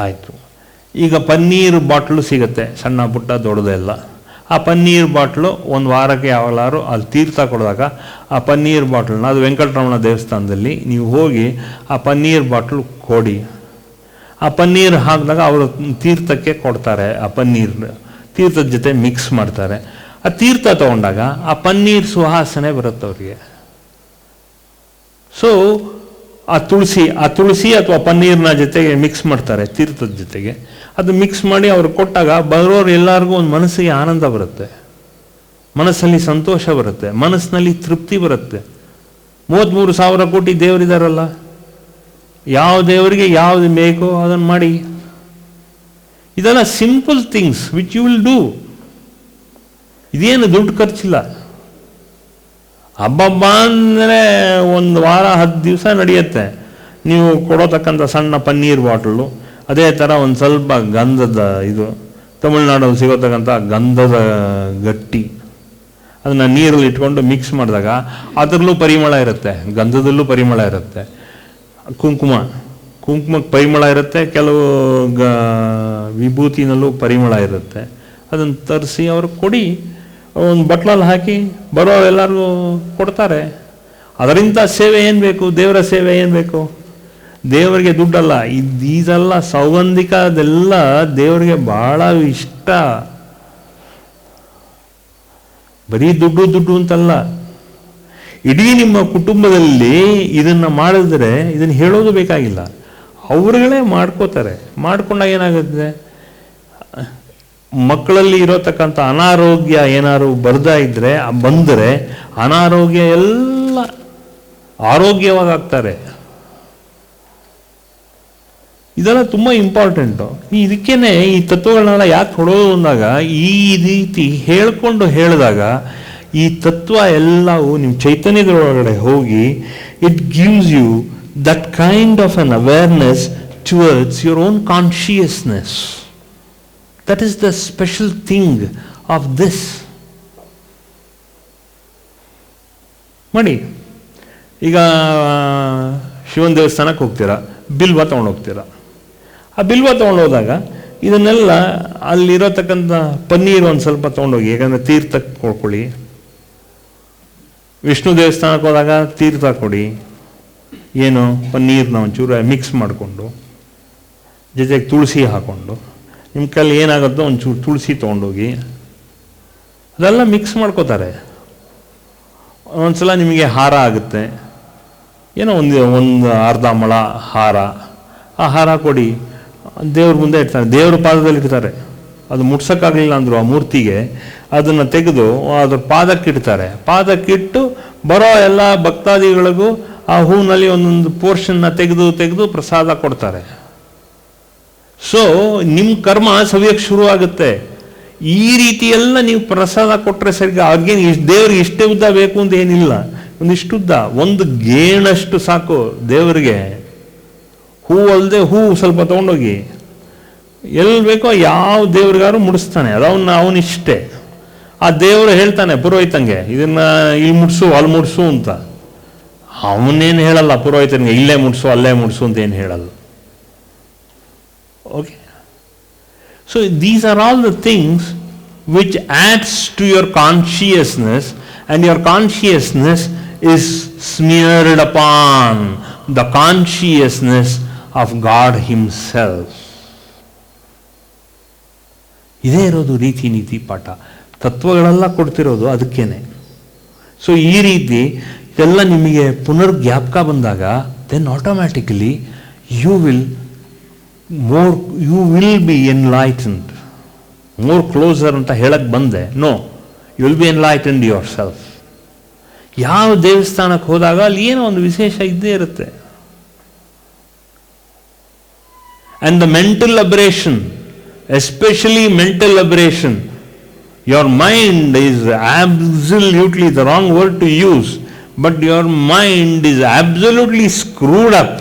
ಆಯಿತು. ಈಗ ಪನ್ನೀರ್ ಬಾಟ್ಲು ಸಿಗುತ್ತೆ, ಸಣ್ಣ ಪುಟ್ಟ ದೊಡ್ಡದೆಲ್ಲ. ಆ ಪನ್ನೀರ್ ಬಾಟ್ಲು ಒಂದು ವಾರಕ್ಕೆ ಯಾವಾಗಲಾರು ಅಲ್ಲಿ ತೀರ್ಥ ಕೊಡಿದಾಗ ಆ ಪನ್ನೀರ್ ಬಾಟ್ಲನ್ನ, ಅದು ವೆಂಕಟರಮಣ ದೇವಸ್ಥಾನದಲ್ಲಿ ನೀವು ಹೋಗಿ ಆ ಪನ್ನೀರ್ ಬಾಟ್ಲು ಕೊಡಿ. ಆ ಪನ್ನೀರ್ ಹಾಕಿದಾಗ ಅವರು ತೀರ್ಥಕ್ಕೆ ಕೊಡ್ತಾರೆ. ಆ ಪನ್ನೀರ್ ತೀರ್ಥದ ಜೊತೆ ಮಿಕ್ಸ್ ಮಾಡ್ತಾರೆ. ಆ ತೀರ್ಥ ತಗೊಂಡಾಗ ಆ ಪನ್ನೀರ್ ಸುವಾಸನೆ ಬರುತ್ತೆ ಅವರಿಗೆ. ಸೊ ಆ ತುಳಸಿ ಅಥವಾ ಪನ್ನೀರ್ನ ಜೊತೆಗೆ ಮಿಕ್ಸ್ ಮಾಡ್ತಾರೆ ತೀರ್ಥದ ಜೊತೆಗೆ. ಅದು ಮಿಕ್ಸ್ ಮಾಡಿ ಅವ್ರು ಕೊಟ್ಟಾಗ ಬರೋರು ಎಲ್ಲರಿಗೂ ಒಂದು ಮನಸ್ಸಿಗೆ ಆನಂದ ಬರುತ್ತೆ, ಮನಸ್ಸಲ್ಲಿ ಸಂತೋಷ ಬರುತ್ತೆ, ಮನಸ್ಸಿನಲ್ಲಿ ತೃಪ್ತಿ ಬರುತ್ತೆ. 33,000 ಕೋಟಿ ದೇವರಿದಾರಲ್ಲ, ಯಾವ ದೇವರಿಗೆ ಯಾವುದು ಬೇಕೋ ಅದನ್ನು ಮಾಡಿ. ಇದೆಲ್ಲ simple things which you will do. ಇದೇನು ದುಡ್ಡು ಖರ್ಚಿಲ್ಲ. ಹಬ್ಬ ಅಂದರೆ ಒಂದು ವಾರ 10 ದಿವಸ ನಡೆಯುತ್ತೆ. ನೀವು ಕೊಡೋತಕ್ಕಂಥ ಸಣ್ಣ ಪನ್ನೀರ್ ಬಾಟಲು, ಅದೇ ಥರ ಒಂದು ಸ್ವಲ್ಪ ಗಂಧದ ಇದು, ತಮಿಳ್ನಾಡಲ್ಲಿ ಸಿಗೋತಕ್ಕಂಥ ಗಂಧದ ಗಟ್ಟಿ, ಅದನ್ನು ನೀರಲ್ಲಿ ಇಟ್ಕೊಂಡು ಮಿಕ್ಸ್ ಮಾಡಿದಾಗ ಅದರಲ್ಲೂ ಪರಿಮಳ ಇರುತ್ತೆ, ಗಂಧದಲ್ಲೂ ಪರಿಮಳ ಇರುತ್ತೆ. ಕುಂಕುಮಕ್ಕೆ ಪರಿಮಳ ಇರುತ್ತೆ, ಕೆಲವು ವಿಭೂತಿನಲ್ಲೂ ಪರಿಮಳ ಇರುತ್ತೆ. ಅದನ್ನು ತರಿಸಿ ಅವ್ರಿಗೆ ಕೊಡಿ, ಒಂದು ಬಟ್ಲಲ್ಲಿ ಹಾಕಿ ಬರೋ ಎಲ್ಲರಿಗೂ ಕೊಡ್ತಾರೆ. ಅದರಿಂದ ಸೇವೆ ಏನು ಬೇಕು, ದೇವರ ಸೇವೆ ಏನು ಬೇಕು? ದೇವರಿಗೆ ದುಡ್ಡಲ್ಲ, ಇದೆಲ್ಲ ಸೌಗಂಧಿಕ, ಅದೆಲ್ಲ ದೇವರಿಗೆ ಭಾಳ ಇಷ್ಟ. ಬರೀ ದುಡ್ಡು ಅಂತಲ್ಲ. ಇಡೀ ನಿಮ್ಮ ಕುಟುಂಬದಲ್ಲಿ ಇದನ್ನು ಮಾಡಿದ್ರೆ ಇದನ್ನು ಹೇಳೋದು ಬೇಕಾಗಿಲ್ಲ, ಅವ್ರುಗಳೇ ಮಾಡ್ಕೋತಾರೆ. ಮಾಡ್ಕೊಂಡಾಗ ಏನಾಗುತ್ತೆ, ಮಕ್ಕಳಲ್ಲಿ ಇರೋತಕ್ಕಂಥ ಅನಾರೋಗ್ಯ ಏನಾದ್ರು ಬಂದರೆ ಅನಾರೋಗ್ಯ ಎಲ್ಲ ಆರೋಗ್ಯವಾಗಿ ಆಗ್ತಾರೆ. ಇದೆಲ್ಲ ತುಂಬ ಇಂಪಾರ್ಟೆಂಟು. ಇದಕ್ಕೇನೆ ಈ ತತ್ವಗಳನ್ನೆಲ್ಲ ಯಾಕೆ ಕೊಡೋದು ಅಂದಾಗ, ಈ ರೀತಿ ಹೇಳಿದಾಗ ಈ ತತ್ವ ಎಲ್ಲವೂ ನಿಮ್ಮ ಚೈತನ್ಯದೊಳಗಡೆ ಹೋಗಿ it gives you that kind of an awareness towards your own consciousness. That is the special thing of this. ಮಾಡಿ, ಈಗ ಶಿವನ ದೇವಸ್ಥಾನಕ್ಕೆ ಹೋಗ್ತೀರಾ, ಬಿಲ್ವ ತೊಗೊಂಡೋಗ್ತೀರಾ. ಆ ಬಿಲ್ವ ತೊಗೊಂಡೋದಾಗ ಇದನ್ನೆಲ್ಲ ಅಲ್ಲಿರೋತಕ್ಕಂಥ ಪನ್ನೀರು ಒಂದು ಸ್ವಲ್ಪ ತೊಗೊಂಡೋಗಿ, ಯಾಕಂದರೆ ತೀರ್ಥಕ್ಕೆ ಕೊಡ್ಕೊಳ್ಳಿ. ವಿಷ್ಣು ದೇವಸ್ಥಾನಕ್ಕೆ ಹೋದಾಗ ತೀರ್ಥ ಕೊಡಿ, ಏನು ಪನ್ನೀರ್ನ ಒಂಚೂರು ಮಿಕ್ಸ್ ಮಾಡಿಕೊಂಡು ಜೊತೆಗೆ ತುಳಸಿ ಹಾಕ್ಕೊಂಡು, ನಿಮ್ಮ ಕೈಲಿ ಏನಾಗುತ್ತೋ ಒಂಚೂರು ತುಳಸಿ ತೊಗೊಂಡೋಗಿ ಅದೆಲ್ಲ ಮಿಕ್ಸ್ ಮಾಡ್ಕೋತಾರೆ. ಒಂದ್ಸಲ ನಿಮಗೆ ಹಾರ ಆಗುತ್ತೆ, ಏನೋ ಒಂದು ಅರ್ಧ ಮೊಳ ಹಾರ. ಆ ಹಾರ ಕೊಡಿ, ದೇವ್ರ ಮುಂದೆ ಇಡ್ತಾರೆ, ದೇವ್ರ ಪಾದದಲ್ಲಿ ಇಡ್ತಾರೆ. ಅದು ಮುಟ್ಸೋಕ್ಕಾಗಲಿಲ್ಲ ಅಂದರು ಆ ಮೂರ್ತಿಗೆ, ಅದನ್ನು ತೆಗೆದು ಅದ್ರ ಪಾದಕ್ಕಿಡ್ತಾರೆ. ಪಾದಕ್ಕಿಟ್ಟು ಬರೋ ಎಲ್ಲ ಭಕ್ತಾದಿಗಳಿಗೂ ಆ ಹೂವಿನಲ್ಲಿ ಒಂದೊಂದು ಪೋರ್ಷನ್ನ ತೆಗೆದು ಪ್ರಸಾದ ಕೊಡ್ತಾರೆ. ಸೊ ನಿಮ್ಮ ಕರ್ಮ ಸವಿಯಕ್ಕೆ ಶುರು ಆಗುತ್ತೆ. ಈ ರೀತಿ ಎಲ್ಲ ನೀವು ಪ್ರಸಾದ ಕೊಟ್ಟರೆ ಸರಿ. ಅವ್ರಿಗೇನು ದೇವ್ರಿಗೆ ಇಷ್ಟೇ ಉದ್ದ ಬೇಕು ಅಂತ ಏನಿಲ್ಲ, ಒಂದಿಷ್ಟು ಉದ್ದ, ಒಂದು ಗೇಣಷ್ಟು ಸಾಕು ದೇವರಿಗೆ. ಹೂ ಅಲ್ಲದೆ ಹೂ ಸ್ವಲ್ಪ ತೊಗೊಂಡೋಗಿ ಎಲ್ಲಿ ಬೇಕೋ ಯಾವ ದೇವ್ರಿಗಾರು ಮುಡಿಸ್ತಾನೆ, ಅದು ಅವನಿಷ್ಟೇ. ಆ ದೇವರು ಹೇಳ್ತಾನೆ ಪುರೋಹಿತಂಗೆ, ಇದನ್ನು ಇಲ್ಲಿ ಮುಟ್ಸು ಅಲ್ಲಿ ಮುಟ್ಸು ಅಂತ. ಅವನೇನು ಹೇಳಲ್ಲ ಪುರೋಹಿತನಿಗೆ, ಇಲ್ಲೇ ಮುಟ್ಸು ಅಲ್ಲೇ ಮುಟ್ಸು ಅಂತ ಏನು ಹೇಳಲ್ಲ. Okay, so these are all the things which adds to your consciousness, and your consciousness is smeared upon the consciousness of God Himself. ಇದೇ ಇರೋದು ರೀತಿ ನೀತಿ ಪಾಠ. ತತ್ವಗಳೆಲ್ಲ ಕೊಡ್ತಿರೋದು ಅದಕ್ಕೇನೆ. ಸೊ ಈ ರೀತಿ ಇದೆಲ್ಲ ನಿಮಗೆ ಪುನರ್ ಜ್ಞಾಪಕ ಬಂದಾಗ then automatically you will be enlightened, more closer ಅಂತ ಹೇಳಕ್ಕೆ ಬಂದೆ. No, you will be enlightened yourself. ಯಾವ ದೇವಸ್ಥಾನಕ್ಕೆ ಹೋದಾಗ ಅಲ್ಲಿ ಏನೋ ಒಂದು ವಿಶೇಷ ಇದ್ದೇ ಇರುತ್ತೆ. And the mental aberration, especially mental aberration, your mind is absolutely the wrong word to use, but your mind is absolutely screwed up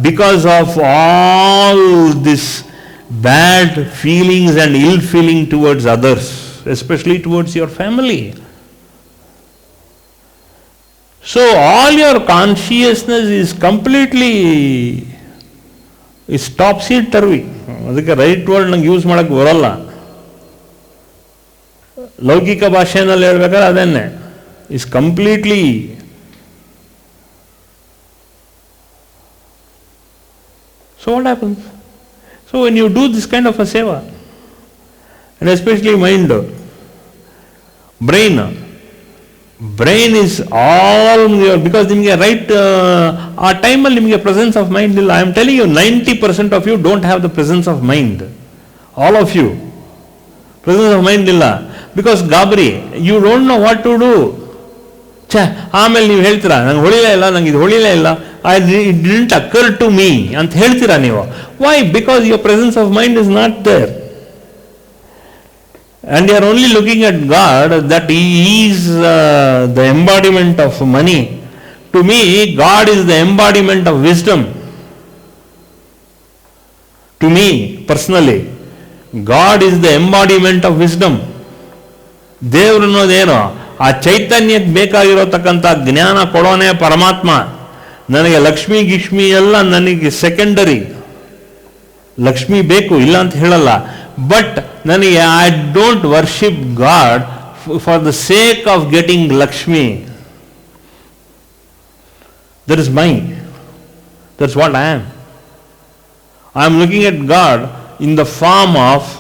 because of all this bad feelings and ill feeling towards others, especially towards your family. So all your consciousness is completely topsy-turvy. ಅದಕ್ಕೆ right word ನಂಗೆ use ಮಾಡೋಕ್ಕೆ ಬರೋಲ್ಲ. ಲೌಕಿಕ ಭಾಷೆಯಲ್ಲಿ ಹೇಳ್ಬೇಕಾದ್ರೆ ಅದನ್ನೇ is completely. So what happens? So when you do this kind of a seva, and especially mind, brain is all your, because ನಿಮಗೆ right ಆ ಟೈಮಲ್ಲಿ ನಿಮಗೆ ಪ್ರೆಸೆನ್ಸ್ ಆಫ್ ಮೈಂಡ್ ಇಲ್ಲ. I am telling you 90% of you don't have the presence of mind. All of you presence of mind ಇಲ್ಲ. Because ಗಾಬರಿ, you don't know what to do. ಆಮೇಲೆ ನೀವು ಹೇಳ್ತೀರಾ ನಂಗೆ ಹೊಳಿಲೇ ಇಲ್ಲ, ನಂಗೆ ಇದು ಹೊಳಿಲೇ ಇಲ್ಲ, it didn't occur to me ಅಂತ ಹೇಳ್ತೀರಾ ನೀವು. Why? Because your presence of mind is not there. And you are only looking at God that He is the embodiment of money. To me, God is the embodiment of wisdom. To me, personally, God is the embodiment of wisdom. ದೇವರು ಅನ್ನೋದೇನೋ ಆ ಚೈತನ್ಯಕ್ಕೆ ಬೇಕಾಗಿರೋತಕ್ಕಂಥ ಜ್ಞಾನ ಕೊಡೋನೇ ಪರಮಾತ್ಮ. ನನಗೆ ಲಕ್ಷ್ಮಿ ಗಿಕ್ಷ್ಮಿ ಎಲ್ಲ ನನಗೆ secondary. Lakshmi ಬೇಕು ಇಲ್ಲ ಅಂತ ಹೇಳಲ್ಲ, ಬಟ್ ನನಗೆ I don't worship God for the sake of getting Lakshmi. That is my, that's what I am. I am looking at God in the form of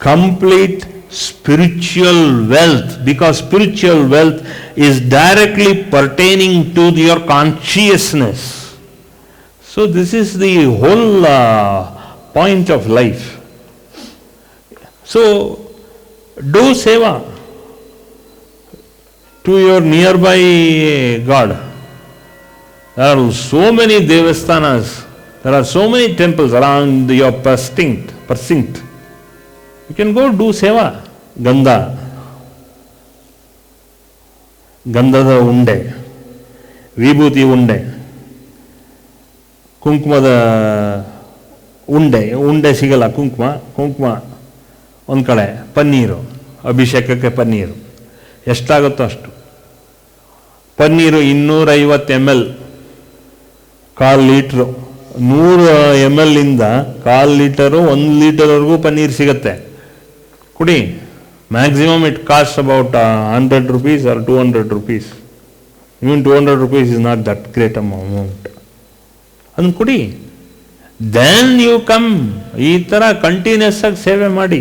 complete spiritual wealth, because spiritual wealth is directly pertaining to your consciousness. So this is the whole point of life. So do seva to your nearby God. There are so many devasthanas, there are so many temples around your precinct. You can go do seva. ಗಂಧದ ಉಂಡೆ, ವಿಭೂತಿ ಉಂಡೆ, ಕುಂಕುಮದ ಉಂಡೆ ಸಿಗಲ್ಲ. ಕುಂಕುಮ ಒಂದು ಕಡೆ, ಪನ್ನೀರು, ಅಭಿಷೇಕಕ್ಕೆ ಪನ್ನೀರು ಎಷ್ಟಾಗುತ್ತೋ ಅಷ್ಟು. Paneer 250 ml, 1/4 litre. 100 ml ಇಂದ 1/4 ಲೀಟರು 1 ಲೀಟರ್ವರೆಗೂ ಪನ್ನೀರ್ ಸಿಗುತ್ತೆ. ಕುಡಿ. Maximum it cost about 100 rupees or 200 rupees. Even 200 rupees is not that great amount. ಅದನ್ನು ಕುಡಿ. Then you come. ಈ ಥರ ಕಂಟಿನ್ಯೂಸ್ ಆಗಿ ಸೇವೆ ಮಾಡಿ.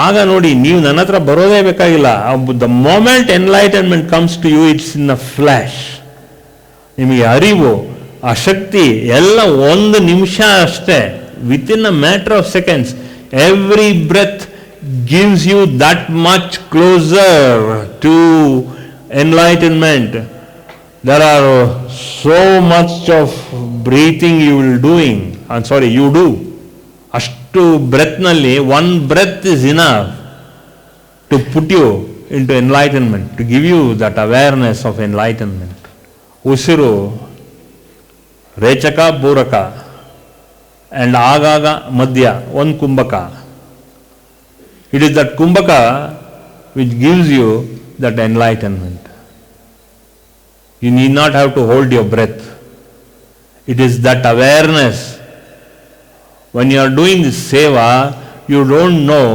ಆಗ ನೋಡಿ, ನೀವು ನನ್ನ ಹತ್ರ ಬರೋದೇ ಬೇಕಾಗಿಲ್ಲ. The moment enlightenment comes to you, it's in a flash. ನಿಮಗೆ ಅರಿವು, ಆ ಶಕ್ತಿ ಎಲ್ಲ 1 ನಿಮಿಷ ಅಷ್ಟೇ. Within a matter of seconds, every breath gives you that much closer to enlightenment. There are so much of breathing you do. ಅಷ್ಟು ಬ್ರೆತ್ನಲ್ಲಿ 1 breath is enough to put you into enlightenment, to give you that awareness of enlightenment. ಉಸಿರು ರೇಚಕ, ಪೂರಕ, and ಆಗಾಗ ಮಧ್ಯ 1 ಕುಂಭಕ. It is that kumbhaka which gives you that enlightenment. You need not have to hold your breath. It is that awareness. When you are doing this seva, you don't know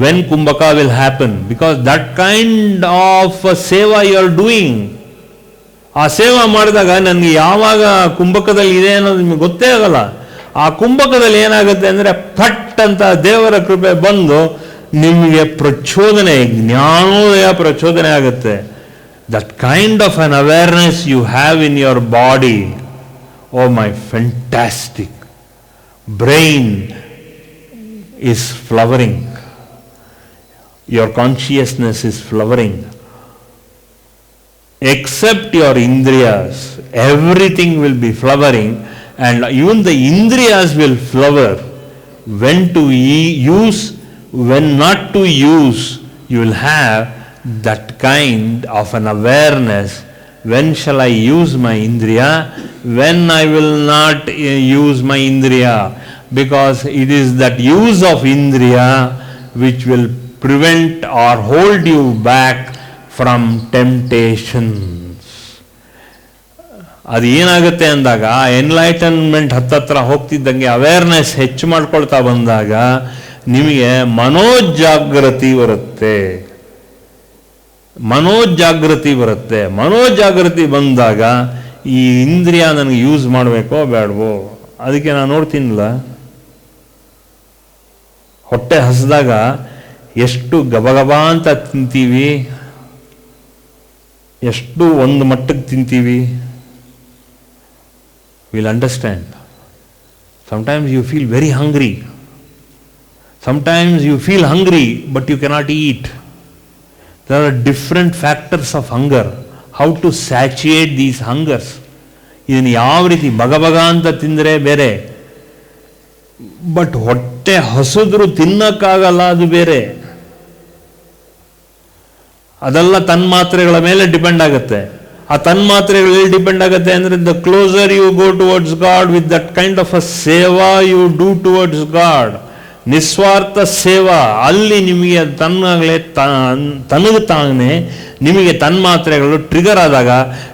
when kumbhaka will happen, because that kind of seva you are doing. ಆ ಸೇವಾ ಮಾಡಿದಾಗ ನನಗೆ ಯಾವಾಗ ಕುಂಭಕದಲ್ಲಿ ಇದೆ ಅನ್ನೋದು ನಿಮಗೆ ಗೊತ್ತೇ ಆಗಲ್ಲ. ಆ ಕುಂಭಕದಲ್ಲಿ ಏನಾಗುತ್ತೆ ಅಂದರೆ, ಫಟ್ ಅಂತ ದೇವರ ಕೃಪೆ ಬಂದು ನಿಮಗೆ ಪ್ರಚೋದನೆ, ಜ್ಞಾನೋದಯ ಪ್ರಚೋದನೆ ಆಗುತ್ತೆ. That kind of an awareness you have in your body. Oh my fantastic. Brain is flowering. Your consciousness is flowering. Except your indriyas, everything will be flowering, and even the indriyas will flower. When to use, when not to use, you will have that kind of an awareness. When shall I use my indriya? When I will not use my indriya? Because it is that use of indriya which will prevent or hold you back from temptations. ಅದು ಏನಾಗುತ್ತೆ ಅಂದಾಗ enlightenment ಹತ್ತತ್ರ ಹೋಗ್ತಿದ್ದಂಗೆ awareness ಹೆಚ್ಚು ಮಾಡ್ಕೊಳ್ತಾ ಬಂದಾಗ ನಿಮಗೆ ಮನೋಜಾಗೃತಿ ಬರುತ್ತೆ. ಮನೋಜಾಗೃತಿ ಬಂದಾಗ ಈ ಇಂದ್ರಿಯ ನನಗೆ ಯೂಸ್ ಮಾಡಬೇಕೋ ಬೇಡವೋ, ಅದಕ್ಕೆ ನಾನು ನೋಡ್ತೀನಿಲ್ಲ, ಹೊಟ್ಟೆ ಹಸಿದಾಗ ಎಷ್ಟು ಗಬಗಬ ಅಂತ ತಿಂತೀವಿ, ಎಷ್ಟು ಒಂದು ಮಟ್ಟಕ್ಕೆ ತಿಂತೀವಿ. Will understand. Sometimes you feel very hungry. Sometimes you feel hungry but you cannot eat. There are different factors of hunger. How to satiate these hungers. ಇದನ್ನು ಯಾವ ರೀತಿ ಬಗಬಗ ಅಂತ ತಿಂದರೆ ಬೇರೆ, ಬಟ್ ಹೊಟ್ಟೆ ಹಸಿದ್ರು ತಿನ್ನಕ್ಕಾಗಲ್ಲ, ಅದು ಬೇರೆ. ಅದೆಲ್ಲ ತನ್ಮಾತ್ರೆಗಳ ಮೇಲೆ ಡಿಪೆಂಡ್ ಆಗುತ್ತೆ. ಆ ತನ್ಮಾತ್ರೆಗಳಲ್ಲಿ ಡಿಪೆಂಡ್ ಆಗುತ್ತೆ ಅಂದರೆ the closer you go towards God with that kind of a seva you do towards god, ನಿಸ್ವಾರ್ಥ ಸೇವಾ, ಅಲ್ಲಿ ನಿಮಗೆ ತನ್ನಾಗಲೇ ತನಗೆ ತಾನೇ ನಿಮಗೆ ತನ್ಮಾತ್ರೆಗಳು ಟ್ರಿಗರ್ ಆದಾಗ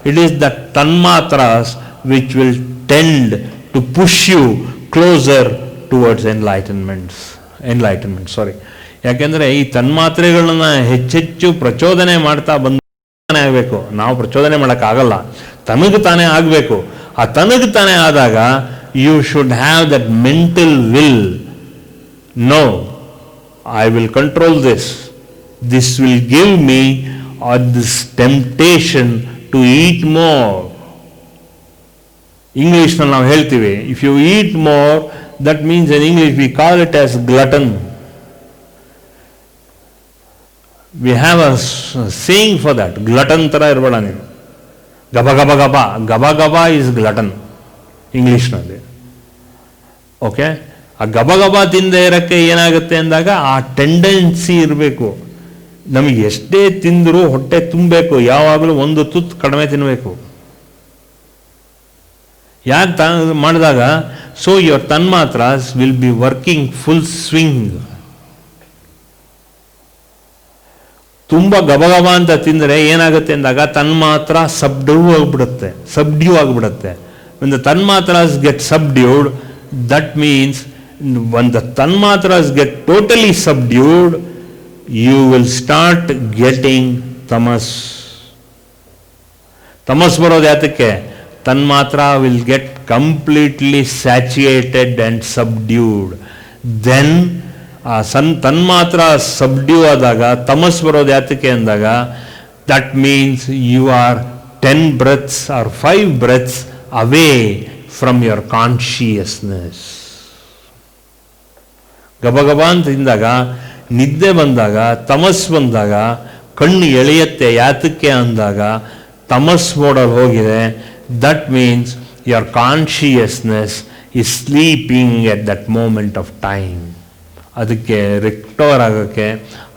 ಇಟ್ ಈಸ್ ದ ತನ್ಮಾತ್ರಾಸ್ which will tend to push you closer towards enlightenment. ಯಾಕೆಂದರೆ ಈ ತನ್ಮಾತ್ರೆಗಳನ್ನ ಹೆಚ್ಚೆಚ್ಚು ಪ್ರಚೋದನೆ ಮಾಡ್ತಾ ಬಂದ ಆಗಬೇಕು. ನಾವು ಪ್ರಚೋದನೆ ಮಾಡೋಕ್ಕಾಗಲ್ಲ, ತನಗೆ ತಾನೇ ಆಗಬೇಕು. ಆ ತನಗೆ ತಾನೇ ಆದಾಗ you should have that mental will. No, I will control this. This will give me this temptation to eat more. ಇಂಗ್ಲೀಷ್ನಲ್ಲಿ ನಾವು ಹೇಳ್ತೀವಿ, if you eat more, that means in English we call it as glutton. We have a saying for that. Glutton ಥರ ಇರಬೇಡ ನೀನು, ಗಬ ಗಬ ಗಬ ಗಬ ಗಬ is ಗ್ಲಟನ್ ಇಂಗ್ಲೀಷ್ನಲ್ಲಿ. Okay, ಆ ಗಬ ಗಬ ತಿಂದೇ ಇರೋಕ್ಕೆ ಏನಾಗುತ್ತೆ ಅಂದಾಗ ಆ ಟೆಂಡೆನ್ಸಿ ಇರಬೇಕು. ನಮಗೆ ಎಷ್ಟೇ ತಿಂದರೂ ಹೊಟ್ಟೆ ತುಂಬಬೇಕು, ಯಾವಾಗಲೂ ಒಂದು ತುತ್ತು ಕಡಿಮೆ ತಿನ್ನಬೇಕು. ಯಾಕೆ ಮಾಡಿದಾಗ ಸೊ ಯುವರ್ ತನ್ಮಾತ್ರಾಸ್ will be working full swing. ತುಂಬ ಗಬಗಬ ಅಂತ ತಿಂದರೆ ಏನಾಗುತ್ತೆ ಅಂದಾಗ ತನ್ಮಾತ್ರ ಸಬ್ಡ್ಯೂ ಆಗಿಬಿಡುತ್ತೆ. when the tanmatras get subdued, that means when the tanmatras get totally subdued, you will start getting tamas. ಬರೋದು ಯಾತಕ್ಕೆ? Tanmatra will get completely satiated and subdued. Then tanmatra subdue ಆದಾಗ ತಮಸ್ ಬರೋದು ಯಾತಕ್ಕೆ ಅಂದಾಗ that means you are 10 breaths or 5 breaths away from your consciousness. ಗಬಗಬ ಅಂತ ತಿಂದಾಗ, ನಿದ್ದೆ ಬಂದಾಗ, ತಮಸ್ ಬಂದಾಗ ಕಣ್ಣು ಎಳೆಯುತ್ತೆ. ಯಾತಕ್ಕೆ ಅಂದಾಗ ತಮಸ್ ಮೋಡಲ್ಲಿ ಹೋಗಿದೆ. That means your consciousness is sleeping at that moment of time. ಅದಕ್ಕೆ ರಿಕವರ್ ಆಗೋಕ್ಕೆ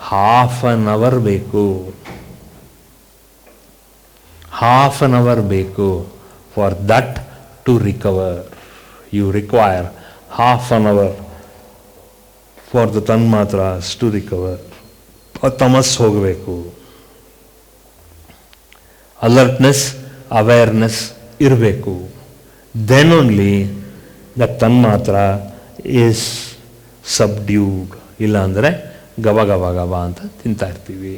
1/2 hour ಬೇಕು. 1/2 ಬೇಕು for that to recover. You require 1/2 hour for the ತನ್ಮಾತ್ರಾಸ್ ಟು ರಿಕವರ್. ತಮಸ್ ಹೋಗಬೇಕು. ಅಲರ್ಟ್ನೆಸ್, ಅವೇರ್ನೆಸ್ ಇರಬೇಕು. ದೆನ್ ಓನ್ಲಿ ದ ತನ್ಮಾತ್ರ ಈಸ್ ಸಬ್ಡ್ಯೂಡ್. ಇಲ್ಲ ಅಂದರೆ ಗಬ ಗಬ ಗಬ ಅಂತ ತಿಂತಾ ಇರ್ತೀವಿ.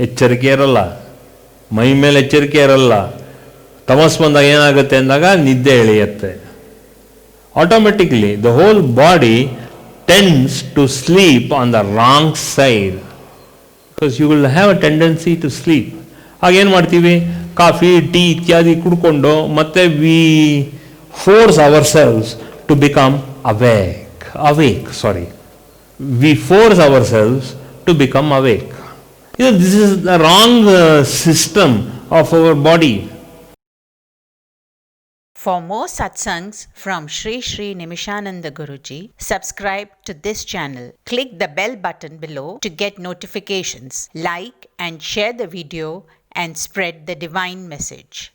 ಎಚ್ಚರಿಕೆ ಇರಲ್ಲ, ಮೈ ಮೇಲೆ ಎಚ್ಚರಿಕೆ ಇರಲ್ಲ. ತಮಸ್ ಬಂದಾಗ ಏನಾಗುತ್ತೆ ಅಂದಾಗ ನಿದ್ದೆ ಎಳೆಯುತ್ತೆ. Automatically the whole body tends to sleep on the wrong side, because you will have a tendency to sleep. ಆಗೇನು ಮಾಡ್ತೀವಿ? ಕಾಫಿ, ಟೀ ಇತ್ಯಾದಿ ಕುಡ್ಕೊಂಡು ಮತ್ತೆ we force ourselves to become awake. We force ourselves to become awake. This is the wrong system of our body. For more satsangs from Sri Sri Nimishananda Guruji, subscribe to this channel. Click the bell button below to get notifications. Like and share the video and spread the divine message.